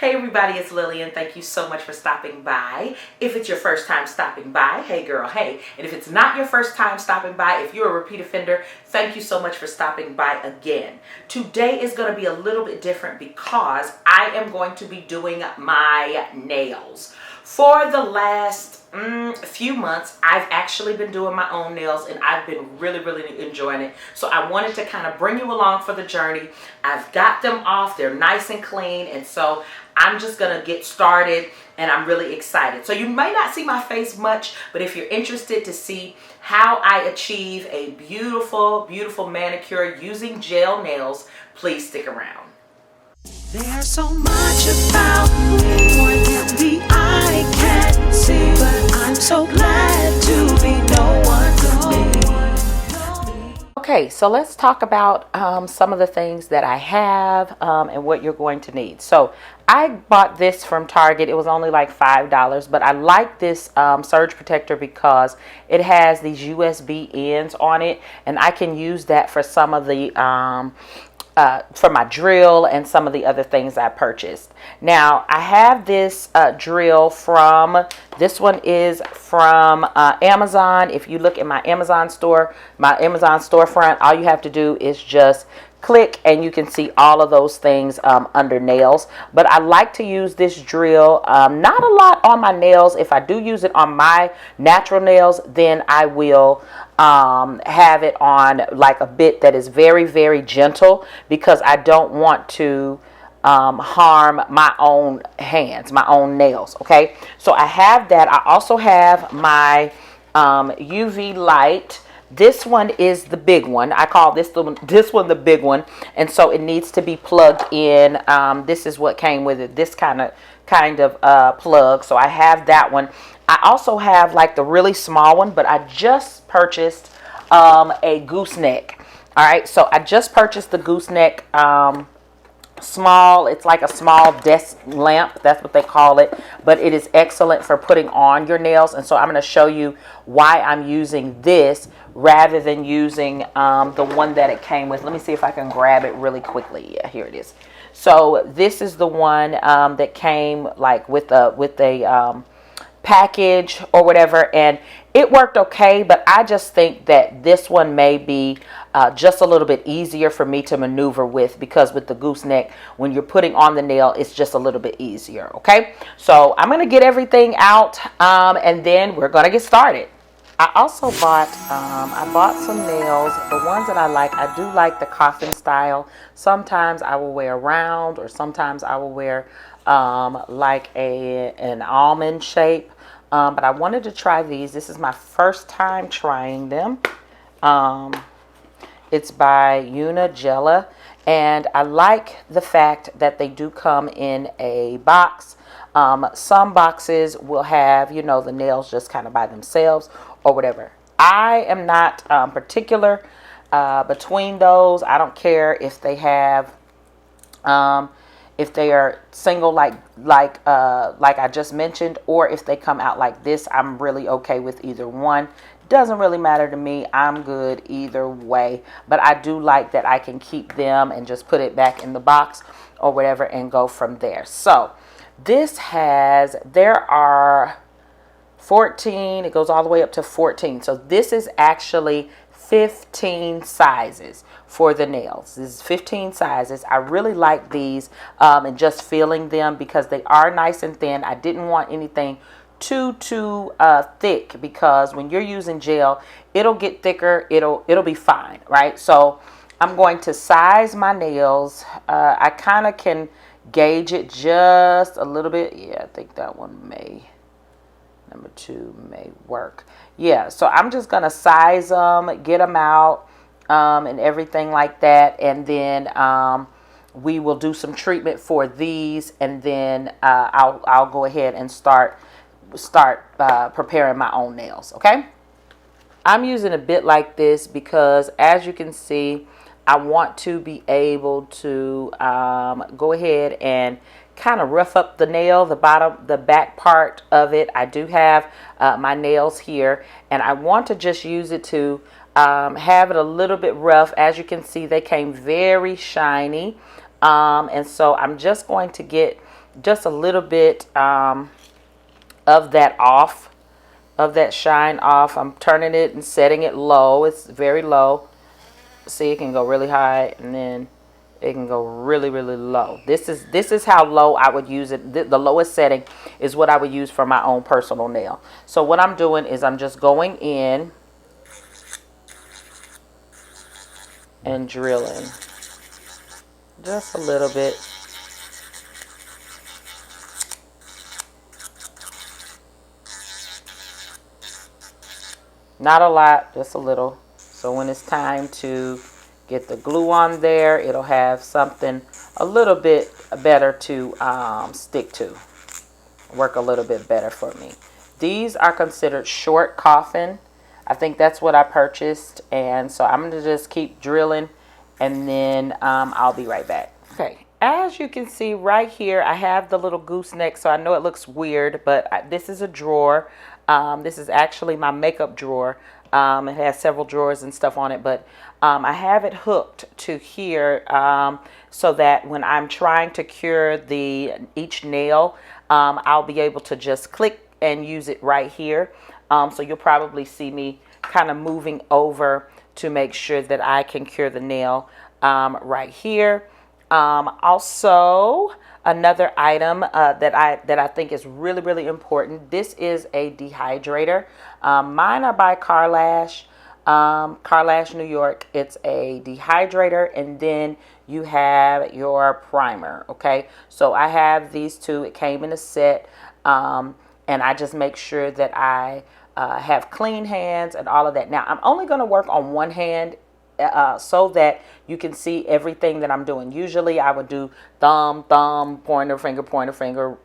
Hey everybody, it's Lillian. Thank you so much for stopping by. If it's your first time stopping by, hey girl, hey. And if it's not your first time stopping by, if you're a repeat offender, thank you so much for stopping by again. Today is going to be a little bit different because I am going to be doing my nails. For the last few months, I've actually been doing my own nails and I've been really enjoying it. So I wanted to kind of bring you along for the journey. I've got them off, they're nice and clean, and so I'm just gonna get started and I'm really excited. So you may not see my face much, but if you're interested to see how I achieve a beautiful manicure using gel nails, please stick around. There's so much about me, more than the eye can see, but I'm so glad to be no one to me. Okay, so let's talk about some of the things that I have and what you're going to need. So I bought this from Target. It was only like $5, but I like this surge protector because it has these USB ends on it, and I can use that for some of the for my drill and some of the other things I purchased. Now I have this drill from, this one is from Amazon. If you look at my Amazon store, my Amazon storefront, all you have to do is just click and you can see all of those things under nails. But I like to use this drill, not a lot on my nails. If I do use it on my natural nails, then I will have it on like a bit that is very gentle, because I don't want to harm my own hands, my own nails. Okay, so I have that. I also have my UV light. This one is the big one. I call this one the big one, and so it needs to be plugged in. This is what came with it, this kind of plug. So I have that one. I also have like the really small one, but I just purchased a gooseneck. All right, so I just purchased the gooseneck small. It's like a small desk lamp, that's what they call it, but it is excellent for putting on your nails. And so I'm going to show you why I'm using this rather than using the one that it came with. Let me see if I can grab it really quickly. Yeah, here it is. So this is the one that came like with a package or whatever, and it worked okay, but I just think that this one may be just a little bit easier for me to maneuver with, because with the gooseneck, when you're putting on the nail, it's just a little bit easier. Okay, so I'm gonna get everything out and then we're gonna get started. I also bought I bought some nails, the ones that I like. I do like the Coffin style. Sometimes I will wear round, or sometimes I will wear like an almond shape, but I wanted to try these. This is my first time trying them. It's by GELLA, and I like the fact that they do come in a box. Some boxes will have, you know, the nails just kind of by themselves or whatever. I am not particular between those. I don't care if they have if they are single like I just mentioned, or if they come out like this. I'm really okay with either one. Doesn't really matter to me. I'm good either way, but I do like that I can keep them and just put it back in the box or whatever and go from there. So this there are 14, it goes all the way up to 14. So this is actually 15 sizes for the nails. This is 15 sizes. I really like these and just feeling them, because they are nice and thin. I didn't want anything too thick, because when you're using gel, it'll get thicker, it'll be fine, right? So I'm going to size my nails. I kind of can gauge it just a little bit. Yeah, I think that one number 2 may work. Yeah, so I'm just gonna size them, get them out and everything like that, and then we will do some treatment for these, and then I'll go ahead and start preparing my own nails. Okay, I'm using a bit like this because, as you can see, I want to be able to go ahead and kind of rough up the nail, the back part of it. I do have my nails here, and I want to just use it to have it a little bit rough. As you can see, they came very shiny, and so I'm just going to get just a little bit of that off, of that shine off. I'm turning it and setting it low. It's very low. See, it can go really high, and then it can go really, really low. This is how low I would use it. The lowest setting is what I would use for my own personal nail. So what I'm doing is I'm just going in and drilling just a little bit. Not a lot, just a little. So when it's time to get the glue on there, it'll have something a little bit better to stick to. Work a little bit better for me. These are considered short Coffin. I think that's what I purchased. And so I'm going to just keep drilling, and then I'll be right back. Okay. As you can see right here, I have the little gooseneck, so I know it looks weird, but this is a drawer. This is actually my makeup drawer. It has several drawers and stuff on it, but I have it hooked to here so that when I'm trying to cure each nail, I'll be able to just click and use it right here. So you'll probably see me kind of moving over to make sure that I can cure the nail right here. Also, another item that I think is really, really important. This is a dehydrator. Mine are by Carlash, New York. It's a dehydrator, and then you have your primer. Okay, so I have these two. It came in a set, and I just make sure that I have clean hands and all of that. Now, I'm only going to work on one hand so that you can see everything that I'm doing. Usually I would do thumb, pointer finger,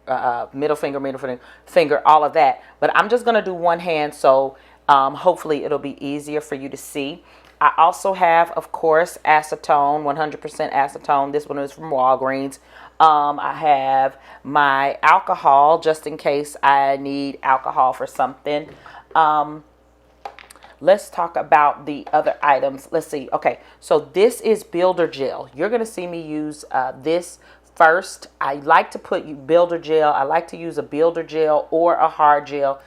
middle finger, all of that. But I'm just going to do one hand, so hopefully it'll be easier for you to see. I also have, of course, acetone, 100% acetone. This one is from Walgreens. I have my alcohol, just in case I need alcohol for something. Let's talk about the other items. Let's see. Okay, so this is builder gel. You're going to see me use this first. I like to put builder gel. I like to use a builder gel or a hard gel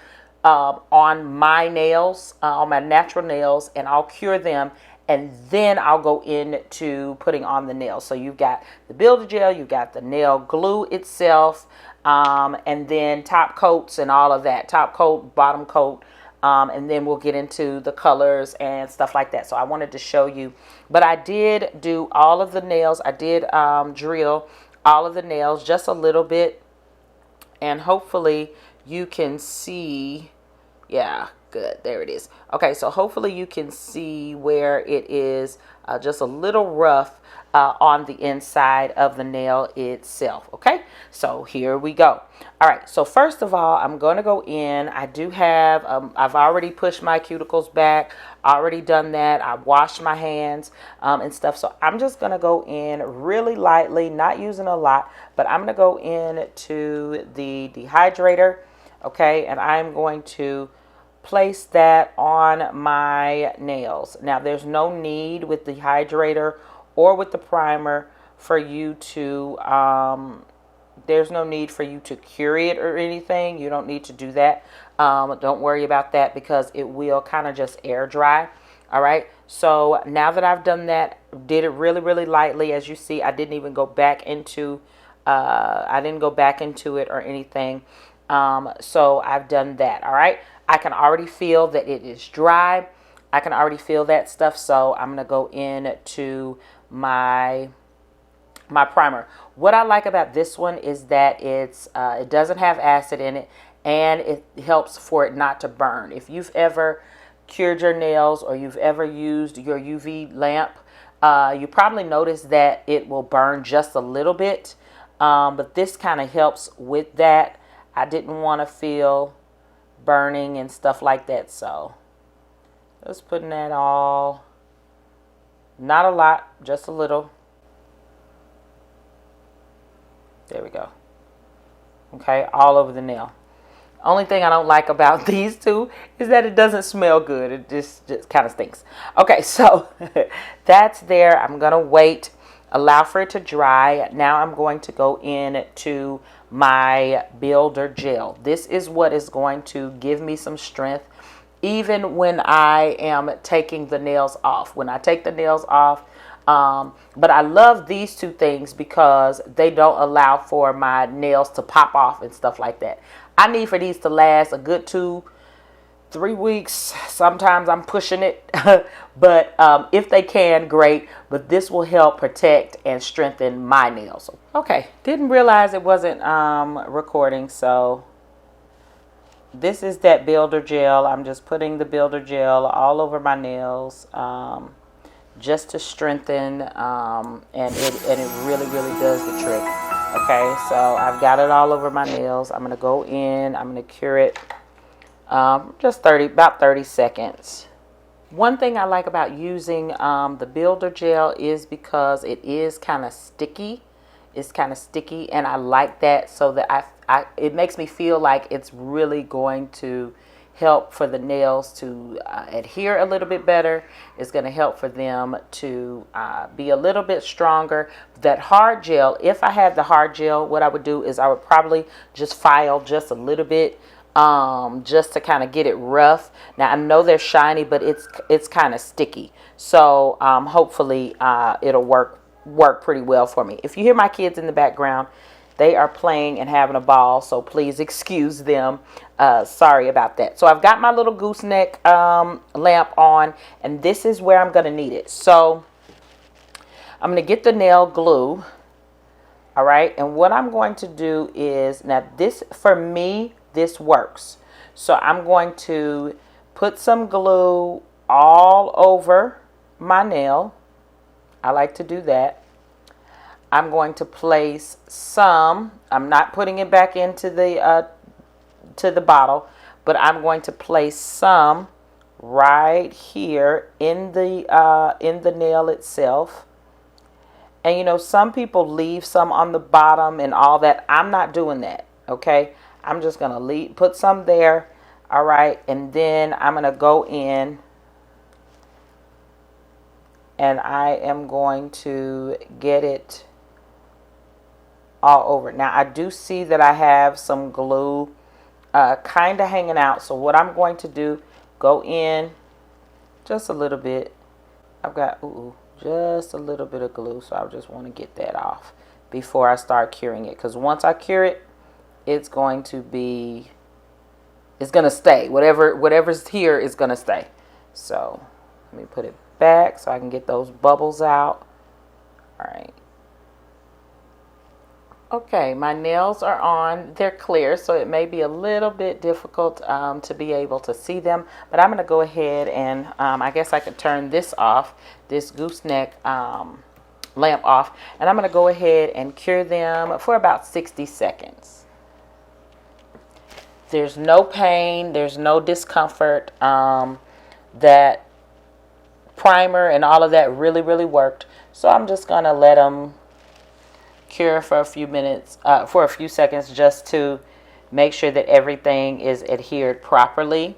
on my nails, on my natural nails, and I'll cure them, and then I'll go into putting on the nails. So you've got the builder gel, you've got the nail glue itself, and then top coats and all of that. Top coat, bottom coat. And then we'll get into the colors and stuff like that. So I wanted to show you, but I did do all of the nails. I did drill all of the nails just a little bit, and hopefully you can see. Yeah, good. There it is. Okay, so hopefully you can see where it is just a little rough on the inside of the nail itself. Okay, so here we go. All right, so first of all, I'm going to go in. I do have, I've already pushed my cuticles back, already done that. I washed my hands and stuff. So I'm just going to go in really lightly, not using a lot, but I'm going to go in to the dehydrator. Okay, and I'm going to place that on my nails. Now, there's no need with the hydrator or with the primer for you to there's no need for you to cure it or anything. You don't need to do that. Don't worry about that, because it will kind of just air dry. All right, so now that I've done that, did it really, really lightly. As you see, I didn't even go back into it or anything. So I've done that. All right, I can already feel that it is dry. I can already feel that stuff. So I'm gonna go into my primer. What I like about this one is that it doesn't have acid in it, and it helps for it not to burn. If you've ever cured your nails or you've ever used your UV lamp, you probably noticed that it will burn just a little bit, but this kind of helps with that. I didn't want to feel burning and stuff like that, so just putting that all, not a lot, just a little. There we go. Okay, all over the nail. Only thing I don't like about these two is that it doesn't smell good. It just kind of stinks. Okay, so that's there. I'm going to wait, allow for it to dry. Now I'm going to go in to my builder gel. This is what is going to give me some strength even when I am taking the nails off. When I take the nails off, but I love these two things because they don't allow for my nails to pop off and stuff like that. I need for these to last a good 2-3 weeks. Sometimes I'm pushing it, but if they can, great. But this will help protect and strengthen my nails. Okay, didn't realize it wasn't recording, so this is that builder gel. I'm just putting the builder gel all over my nails, just to strengthen, and it really does the trick. Okay, so I've got it all over my nails. I'm gonna go in. I'm gonna cure it. Just about 30 seconds. One thing I like about using the builder gel is because it is kind of sticky. It's kind of sticky, and I like that, so that it makes me feel like it's really going to help for the nails to adhere a little bit better. It's going to help for them to be a little bit stronger. That hard gel, if I had the hard gel, what I would do is I would probably just file just a little bit, just to kind of get it rough. Now I know they're shiny, but it's kind of sticky, so hopefully it'll work pretty well for me. If you hear my kids in the background, they are playing and having a ball, so please excuse them. Sorry about that. So I've got my little gooseneck lamp on, and this is where I'm going to need it. So I'm going to get the nail glue. All right, and what I'm going to do is, now this, for me, this works. So I'm going to put some glue all over my nail. I like to do that. I'm going to place some, I'm not putting it back into the bottle, but I'm going to place some right here in the nail itself. And you know, some people leave some on the bottom and all that. I'm not doing that, okay? I'm just going to put some there, all right? And then I'm going to go in and I am going to get it all over. Now, I do see that I have some glue kind of hanging out. So what I'm going to do, go in just a little bit. I've got just a little bit of glue, so I just want to get that off before I start curing it. Because once I cure it, it's going to stay. Whatever's here is going to stay. So let me put it back so I can get those bubbles out. All right. Okay, my nails are on. They're clear, so it may be a little bit difficult to be able to see them, but I'm going to go ahead and I guess I could turn this off, this gooseneck lamp off, and I'm going to go ahead and cure them for about 60 seconds. There's no pain, there's no discomfort. That primer and all of that really worked, so I'm just going to let them cure for a few minutes, for a few seconds, just to make sure that everything is adhered properly.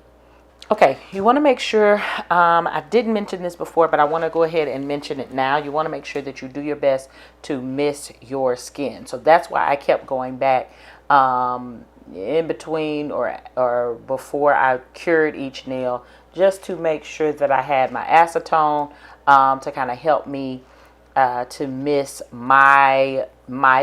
Okay, you want to make sure, I didn't mention this before, but I want to go ahead and mention it now. You want to make sure that you do your best to mist your skin. So that's why I kept going back in between or before I cured each nail, just to make sure that I had my acetone to kind of help me to mist my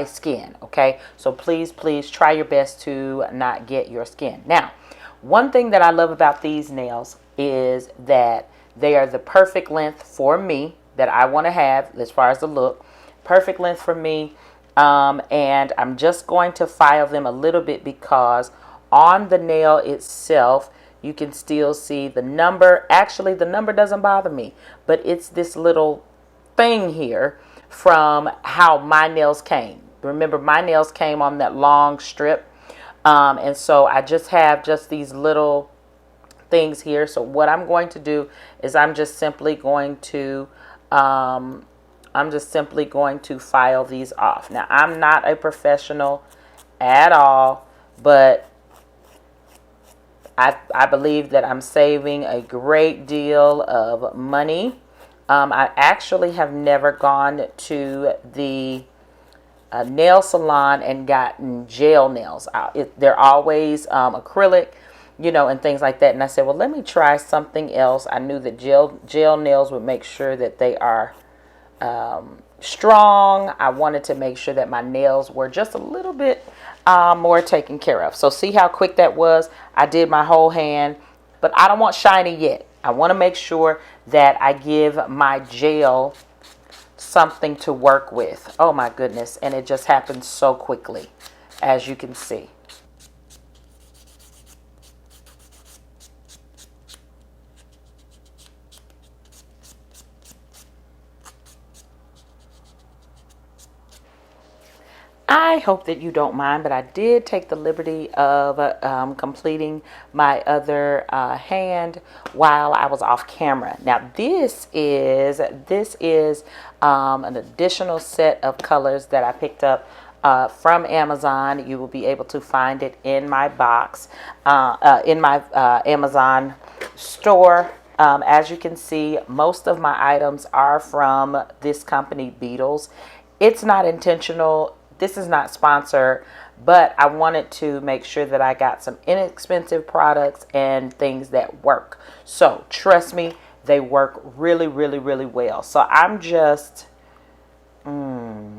skin. Okay, so please try your best to not get your skin. Now, one thing that I love about these nails is that they are the perfect length for me, that I want to have as far as the look. Perfect length for me. And I'm just going to file them a little bit because on the nail itself you can still see the number. Actually, the number doesn't bother me, but it's this little thing here from how my nails came. Remember, my nails came on that long strip, and so I just have these little things here. So what I'm going to do is I'm just simply going to file these off. Now, I'm not a professional at all, but I believe that I'm saving a great deal of money. I actually have never gone to the a nail salon and gotten gel nails out. They're always acrylic, you know, and things like that. And I said, well, let me try something else. I knew that gel nails would make sure that they are strong. I wanted to make sure that my nails were just a little bit more taken care of. So see how quick that was? I did my whole hand, but I don't want shiny yet. I want to make sure that I give my gel something to work with. Oh my goodness. And it just happened so quickly, as you can see. I hope that you don't mind, but I did take the liberty of completing my other hand while I was off camera. Now this is an additional set of colors that I picked up from Amazon. You will be able to find it in my box, in my Amazon store. As you can see, most of my items are from this company, Beetles. It's not intentional. This is not sponsored, but I wanted to make sure that I got some inexpensive products and things that work. So trust me, they work really, really, really well. So I'm just, oh,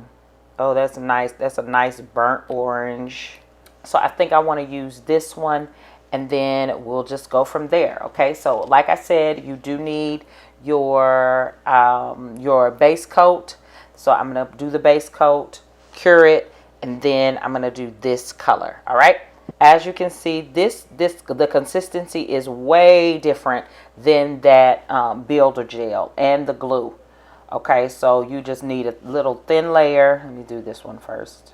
that's nice. That's a nice burnt orange. So I think I want to use this one, and then we'll just go from there. Okay. So like I said, you do need your base coat. So I'm going to do the base coat, cure it, and then I'm going to do this color. All right. As you can see, the consistency is way different than that builder gel and the glue. Okay, so you just need a little thin layer. Let me do this one first.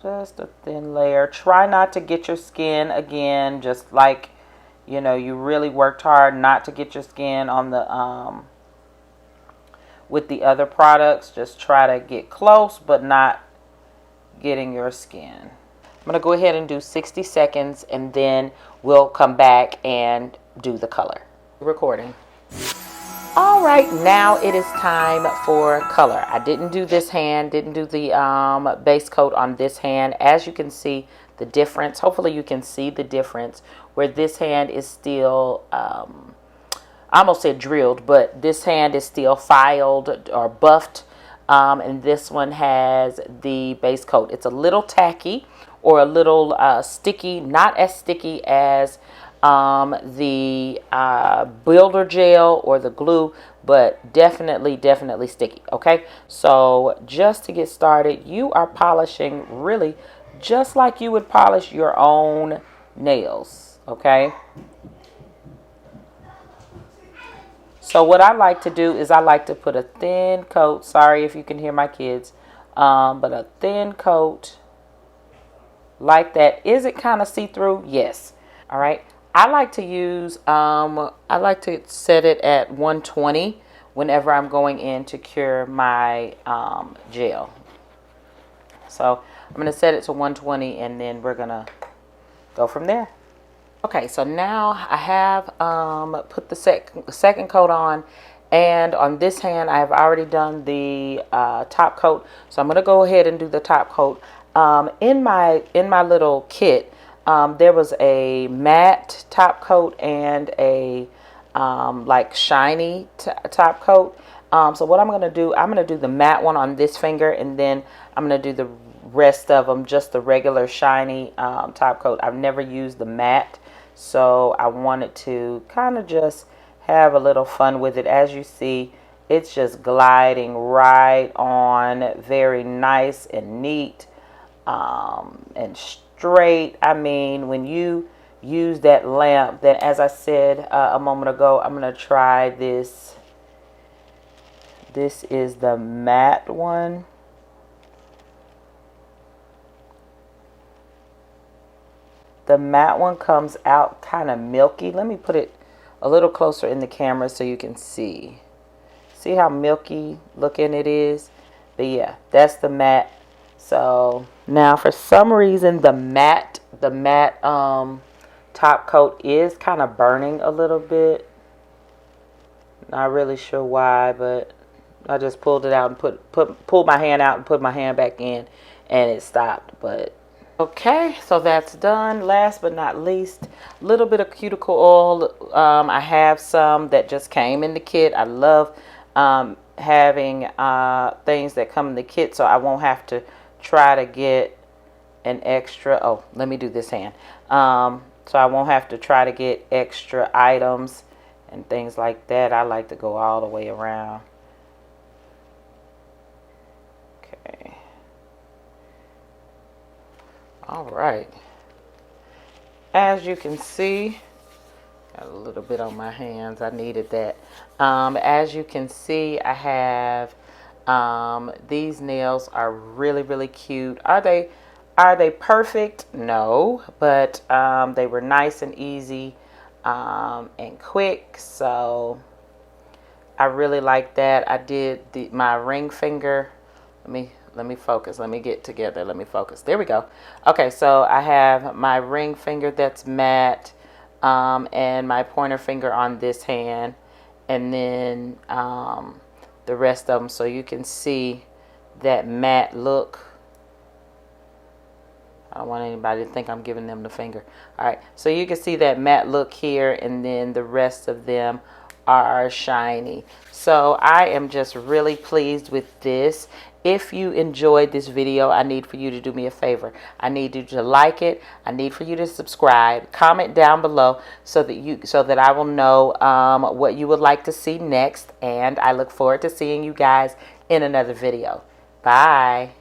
Just a thin layer. Try not to get your skin, again, just like, you know, you really worked hard not to get your skin on the with the other products. Just try to get close, but not getting your skin. I'm going to go ahead and do 60 seconds, and then we'll come back and do the color. Recording. All right, now it is time for color. I didn't do this hand, didn't do the base coat on this hand. As you can see the difference, hopefully you can see the difference where this hand is still, I almost said drilled, but this hand is still filed or buffed. And this one has the base coat. It's a little tacky or a little sticky, not as sticky as the builder gel or the glue, but definitely sticky. Okay, so just to get started, you are polishing really just like you would polish your own nails. Okay, so what I like to do is I like to put a thin coat. Sorry if you can hear my kids, but a thin coat like that. Is it kind of see-through? Yes. All right. I like to use, I like to set it at 120 whenever I'm going in to cure my gel. So I'm going to set it to 120, and then we're going to go from there. Okay, so now I have put the second coat on, and on this hand I have already done the top coat. So I'm going to go ahead and do the top coat. In my little kit, there was a matte top coat and a like shiny top coat. So what I'm going to do, I'm going to do the matte one on this finger, and then I'm going to do the rest of them just the regular shiny top coat. I've never used the matte, so I wanted to kind of just have a little fun with it. As you see, it's just gliding right on, very nice and neat and straight. I mean, when you use that lamp, then as I said a moment ago, I'm going to try this. This is the matte one. The matte one comes out kind of milky. Let me put it a little closer in the camera so you can see. See how milky looking it is? But yeah, that's the matte. So now for some reason the matte top coat is kind of burning a little bit. Not really sure why, but I just pulled it out and pulled my hand out and put my hand back in, and it stopped. But okay, so that's done. Last but not least, a little bit of cuticle oil. I have some that just came in the kit. I love having things that come in the kit, so I won't have to try to get an extra. Oh, let me do this hand. So I won't have to try to get extra items and things like that. I like to go all the way around. Okay. All right. As you can see, got a little bit on my hands. I needed that. As you can see, I have these nails are really, really cute. Are they perfect? No, but they were nice and easy and quick. So I really like that. I did my ring finger. Let me focus. Let me get together. Let me focus. There we go. Okay, so I have my ring finger that's matte, and my pointer finger on this hand, and then the rest of them, so you can see that matte look. I don't want anybody to think I'm giving them the finger. All right, so you can see that matte look here, and then the rest of them are shiny. So I am just really pleased with this. If you enjoyed this video, I need for you to do me a favor. I need you to like it. I need for you to subscribe. Comment down below so that I will know what you would like to see next. And I look forward to seeing you guys in another video. Bye.